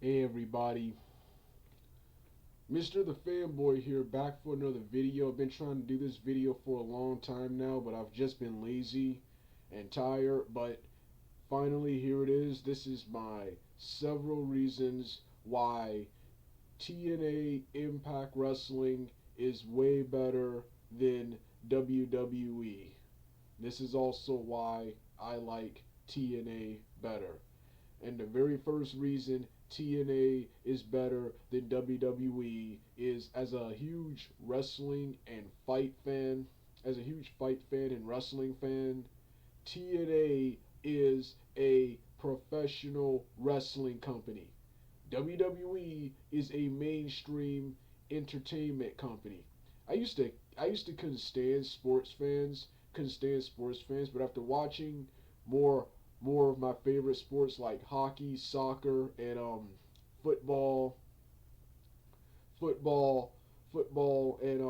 Hey everybody, Mr. The Fanboy here, back for another video. I've been trying to do this video for a long time now, but I've just been lazy and tired, but finally here it is. This is my several reasons why TNA Impact Wrestling is way better than WWE. This is also why I like TNA better. And the very first reason TNA is better than WWE is as a huge wrestling and fight fan, as a huge fight fan and wrestling fan, TNA is a professional wrestling company. WWE is a mainstream entertainment company. I used to couldn't stand sports fans, but after watching more more of my favorite sports like hockey, soccer, and football, football, football, and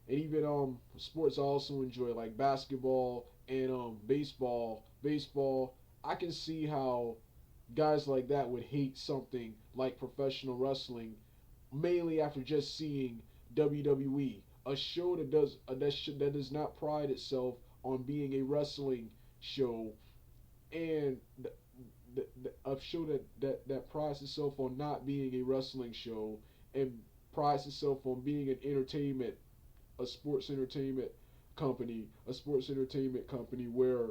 even sports I also enjoy like basketball and baseball. I can see how guys like that would hate something like professional wrestling, mainly after just seeing WWE, a show that does not pride itself on being a wrestling show, and a show that prides itself on not being a wrestling show and prides itself on being an entertainment, a sports entertainment company where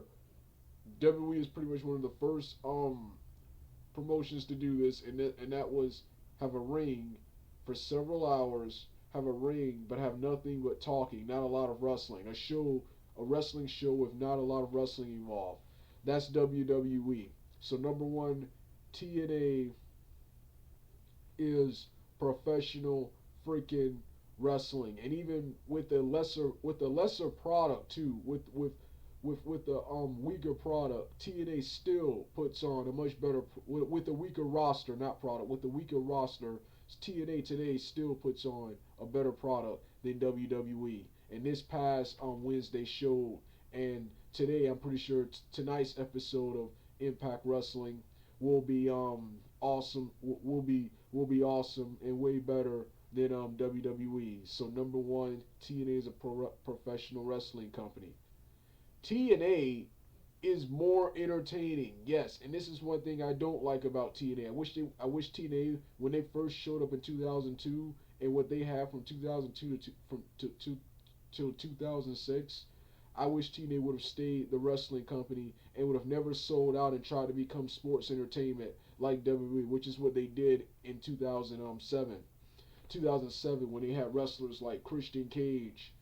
WWE is pretty much one of the first promotions to do this, and that was have a ring for several hours, have a ring but have nothing but talking, not a lot of wrestling. A wrestling show with not a lot of wrestling involved. That's WWE. So number one, TNA is professional freaking wrestling, and even with the lesser product too, with the weaker product, TNA still puts on a much better with the weaker roster, not product, with the weaker roster. TNA today still puts on a better product than WWE. And this past Wednesday showed, and today I'm pretty sure tonight's episode of Impact Wrestling will be awesome. Will be awesome and way better than WWE. So number one, TNA is a professional wrestling company. TNA is more entertaining, yes, and this is one thing I don't like about TNA. I wish TNA when they first showed up in 2002 and what they had from 2002 to 2006. I wish TNA would have stayed the wrestling company and would have never sold out and tried to become sports entertainment like WWE, which is what they did in 2007. 2007 when they had wrestlers like Christian Cage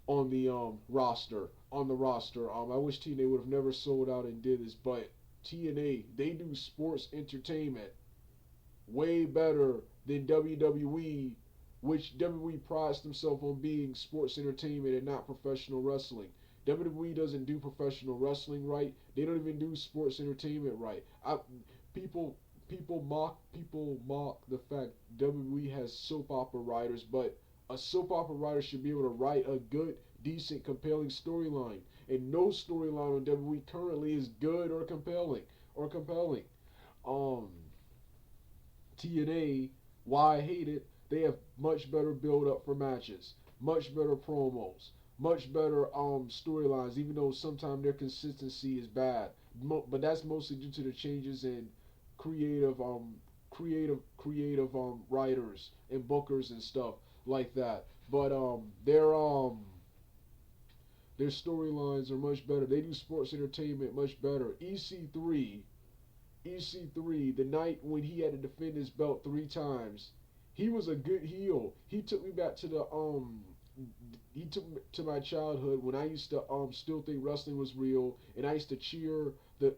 on the roster. I wish TNA would have never sold out and did this, but TNA, they do sports entertainment way better than WWE, which WWE prides themselves on being sports entertainment and not professional wrestling. WWE doesn't do professional wrestling right. They don't even do sports entertainment right. People people mock the fact WWE has soap opera writers, but a soap opera writer should be able to write a good, decent, compelling storyline. And no storyline on WWE currently is good or compelling. Um, TNA, why I hate it, they have much better build up for matches, much better promos, much better storylines. Even though sometimes their consistency is bad, but that's mostly due to the changes in creative writers and bookers and stuff like that. But their storylines are much better. They do sports entertainment much better. EC3, the night when he had to defend his belt 3 times, he was a good heel. He took me back to he took me to my childhood when I used to still think wrestling was real, and I used to cheer the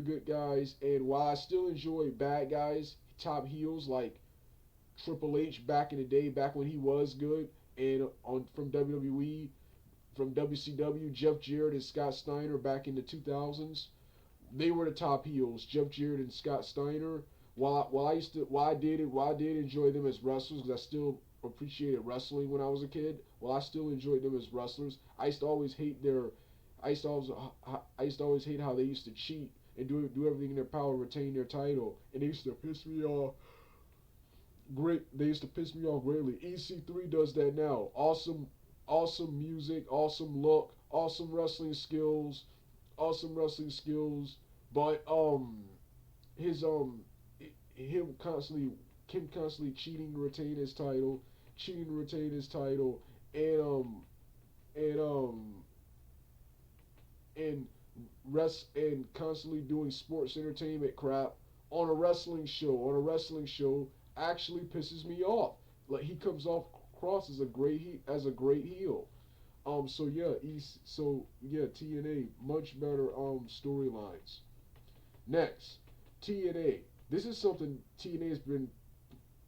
good guys. And while I still enjoy bad guys, top heels like Triple H back in the day, back when he was good, and on from WWE, from WCW, Jeff Jarrett and Scott Steiner back in the 2000s, they were the top heels. Jeff Jarrett and Scott Steiner. While I did enjoy them as wrestlers, because I still appreciated wrestling when I was a kid. While I still enjoyed them as wrestlers, I used to always hate their I used to always hate how they used to cheat and do everything in their power to retain their title, and they used to piss me off. They used to piss me off greatly. EC3 does that now. Awesome music, awesome look, awesome wrestling skills. But his him constantly him constantly cheating to retain his title, and and and and constantly doing sports entertainment crap on a wrestling show actually pisses me off. Like he comes off across as as a great heel. So yeah, TNA much better storylines. Next, TNA. This is something TNA has been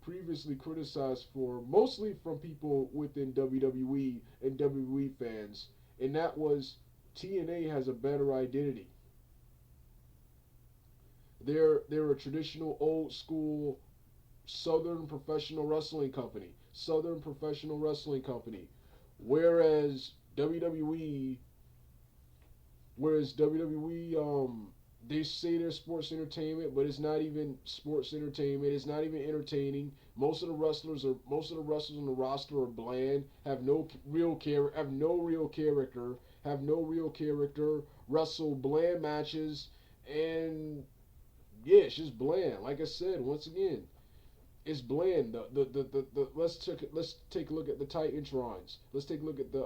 previously criticized for, mostly from people within WWE and WWE fans, and that was TNA has a better identity. They're a traditional old school Southern professional wrestling company. Southern professional wrestling company. Whereas WWE whereas WWE they say they're sports entertainment, but it's not even sports entertainment. It's not even entertaining. Most of the wrestlers on the roster are bland, have no real character, wrestle bland matches, and yeah, it's just bland. Like I said, once again, it's bland. Let's take a look at the Titantrons. Let's take a look at the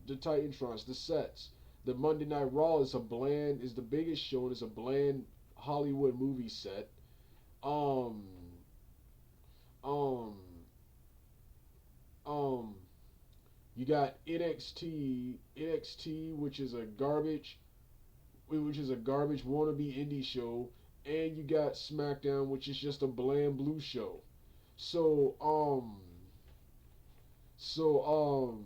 Titantrons, the sets. The Monday Night Raw is the biggest show and is a bland Hollywood movie set. Um um um you got NXT, which is a garbage wannabe indie show, and you got SmackDown, which is just a bland blue show. So so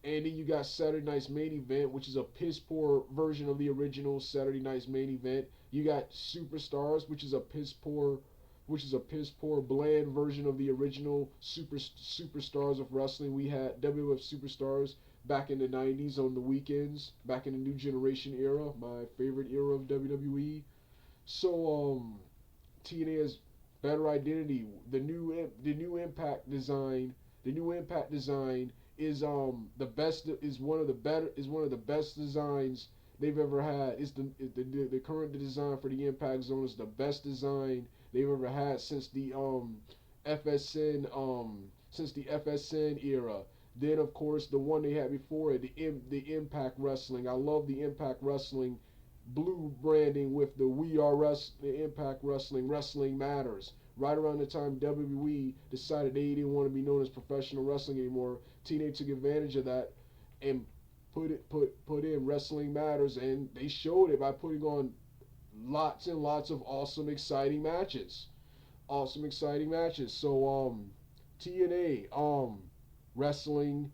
and then you got Saturday Night's Main Event, which is a piss poor version of the original Saturday Night's Main Event. You got Superstars, which is a piss poor bland version of the original Superstars of wrestling. We had WWF Superstars back in the 90s on the weekends, back in the New Generation era, my favorite era of WWE. So TNA has better identity. The new Impact design is the best is one of the best designs they've ever had. The current design for the Impact Zone is the best design they've ever had FSN since the FSN era. Then of course the one they had before it, the Impact Wrestling. I love the Impact Wrestling blue branding with the Impact Wrestling Matters. Right around the time WWE decided they didn't want to be known as professional wrestling anymore, TNA took advantage of that and put in Wrestling Matters, and they showed it by putting on lots and lots of awesome exciting matches. Awesome exciting matches. So TNA wrestling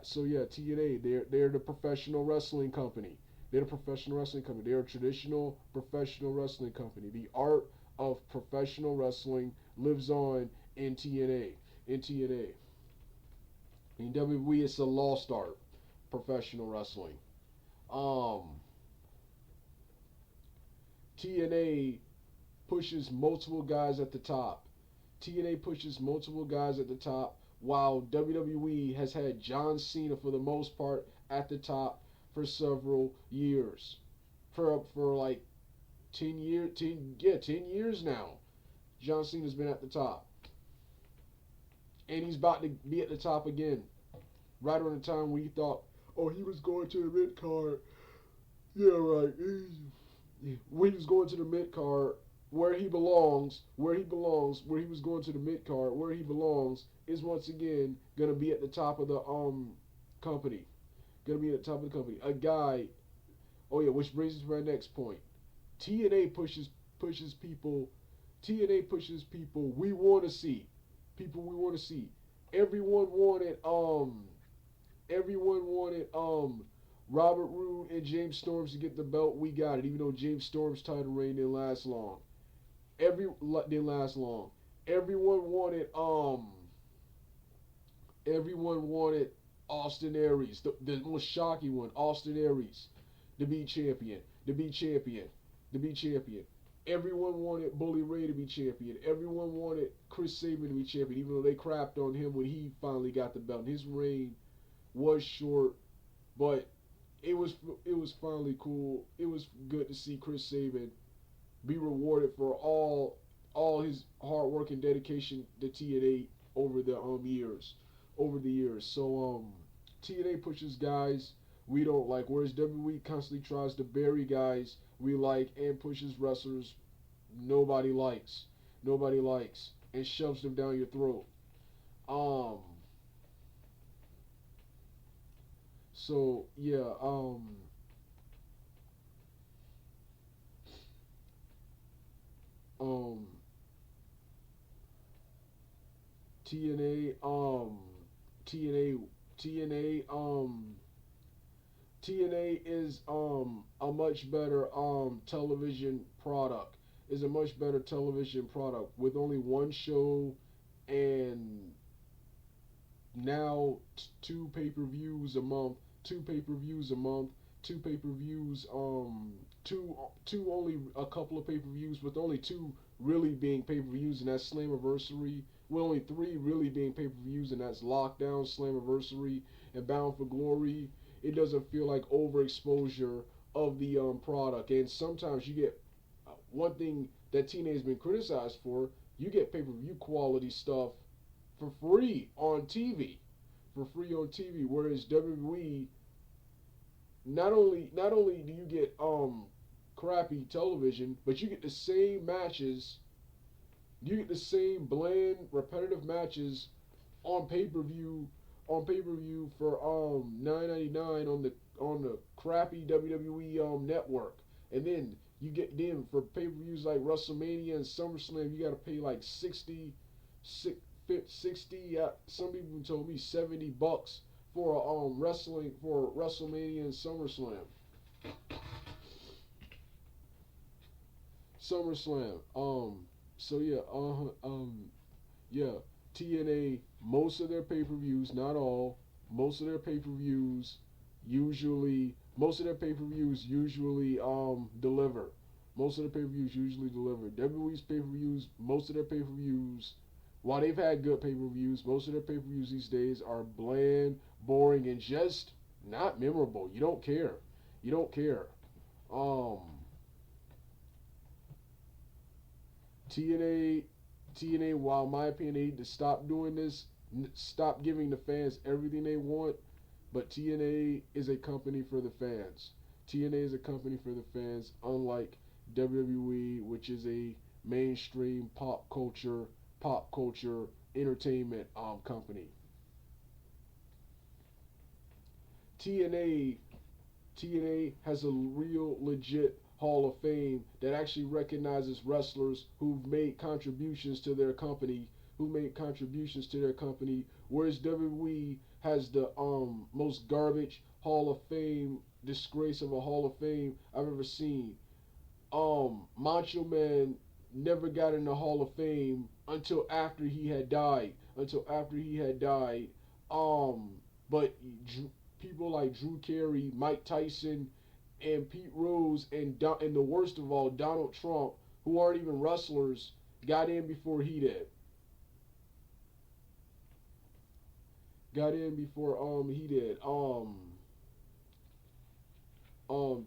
so yeah, TNA they're the professional wrestling company. They're a professional wrestling company. They're a traditional professional wrestling company. The art of professional wrestling lives on in TNA. In TNA. In WWE, it's a lost art. Professional wrestling. Um, TNA pushes multiple guys at the top. TNA pushes multiple guys at the top, while WWE has had John Cena for the most part at the top for several years. For like 10 years now. John Cena's been at the top. And he's about to be at the top again. Right around the time we thought, oh, he was going to the mid card. Yeah, right. When he was going to the mid card, where he was going to the mid card, where he belongs, is once again gonna be at the top of the company. Gonna be at the top of the company. A guy. Oh yeah, which brings us to my next point. TNA pushes people. TNA pushes people we want to see. People we want to see. Everyone wanted everyone wanted Robert Roode and James Storms to get the belt. We got it, even though James Storms' title reign didn't last long. Didn't last long. Everyone wanted everyone wanted Austin Aries, the most shocking one, Austin Aries, to be champion, to be champion, to be champion. Everyone wanted Bully Ray to be champion. Everyone wanted Chris Sabin to be champion, even though they crapped on him when he finally got the belt. His reign was short, but it was it was finally cool. It was good to see Chris Sabin be rewarded for all his hard work and dedication to TNA over the years. So TNA pushes guys we don't like, whereas WWE constantly tries to bury guys we like and pushes wrestlers nobody likes, and shoves them down your throat. Um, so yeah, um, TNA, TNA, TNA, TNA is a much better television product. Is a much better television product with only one show and now two pay-per-views a month, two pay-per-views a month, two pay-per-views two only a couple of pay-per-views with only two really being pay-per-views, and that's Slammiversary, with only three really being pay-per-views, and that's Lockdown, Slammiversary, and Bound for Glory. It doesn't feel like overexposure of the product, and sometimes you get one thing that TNA has been criticized for, you get pay-per-view quality stuff for free on TV, whereas WWE, not only do you get crappy television, but you get the same matches, you get the same bland repetitive matches on pay-per-view for 9.99 on the crappy WWE network. And then you get them for pay-per-views like WrestleMania and SummerSlam, you got to pay like 60, some people told me $70 for wrestling for WrestleMania and SummerSlam. So yeah, yeah, TNA, not all, most of their pay-per-views usually deliver. Most of the pay-per-views usually deliver. WWE's pay-per-views, most of their pay-per-views, while they've had good pay-per-views, most of their pay-per-views these days are bland, boring, and just not memorable. You don't care. You don't care. Um, TNA, TNA. While in my opinion they need to stop doing this, stop giving the fans everything they want. But TNA is a company for the fans. TNA is a company for the fans, unlike WWE, which is a mainstream pop culture entertainment company. TNA TNA has a real legit Hall of Fame that actually recognizes wrestlers who've made contributions to their company, whereas WWE has the most garbage Hall of Fame disgrace of a Hall of Fame I've ever seen. Macho Man never got in the Hall of Fame until after he had died. Um, but people like Drew Carey, Mike Tyson, and Pete Rose, and the worst of all, Donald Trump, who aren't even wrestlers, got in before he did.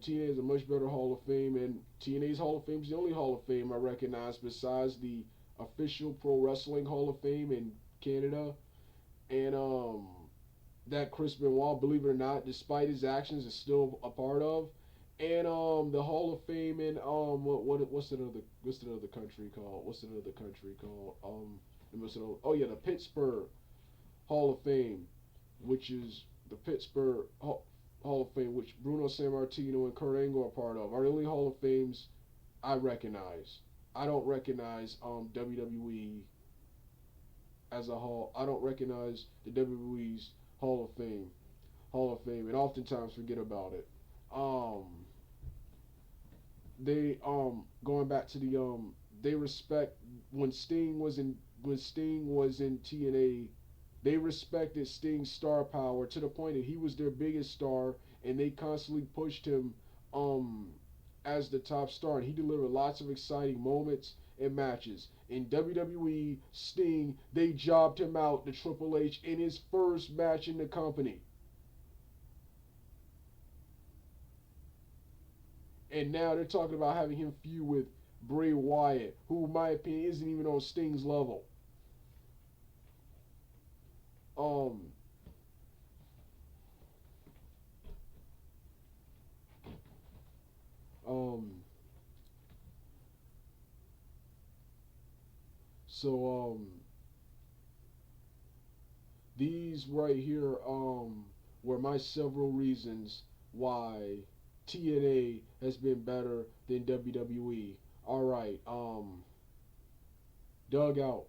TNA is a much better Hall of Fame, and TNA's Hall of Fame is the only Hall of Fame I recognize besides the official Pro Wrestling Hall of Fame in Canada, and that Chris Benoit, believe it or not, despite his actions, is still a part of, and the Hall of Fame in what's that other country called? Oh yeah, the Pittsburgh Hall of Fame, which is the Hall of Fame, which Bruno Sammartino and Kurt Angle are part of, are the only Hall of Fames I recognize. I don't recognize WWE as a hall. I don't recognize the WWE's Hall of Fame. And oftentimes forget about it. Um, they going back to the they respect when Sting was in TNA. They respected Sting's star power to the point that he was their biggest star, and they constantly pushed him um as the top star. And he delivered lots of exciting moments and matches. In WWE, Sting, they jobbed him out to Triple H in his first match in the company. And now they're talking about having him feud with Bray Wyatt, who, in my opinion, isn't even on Sting's level. Um, um, so these right here were my several reasons why TNA has been better than WWE. All right, Doug out.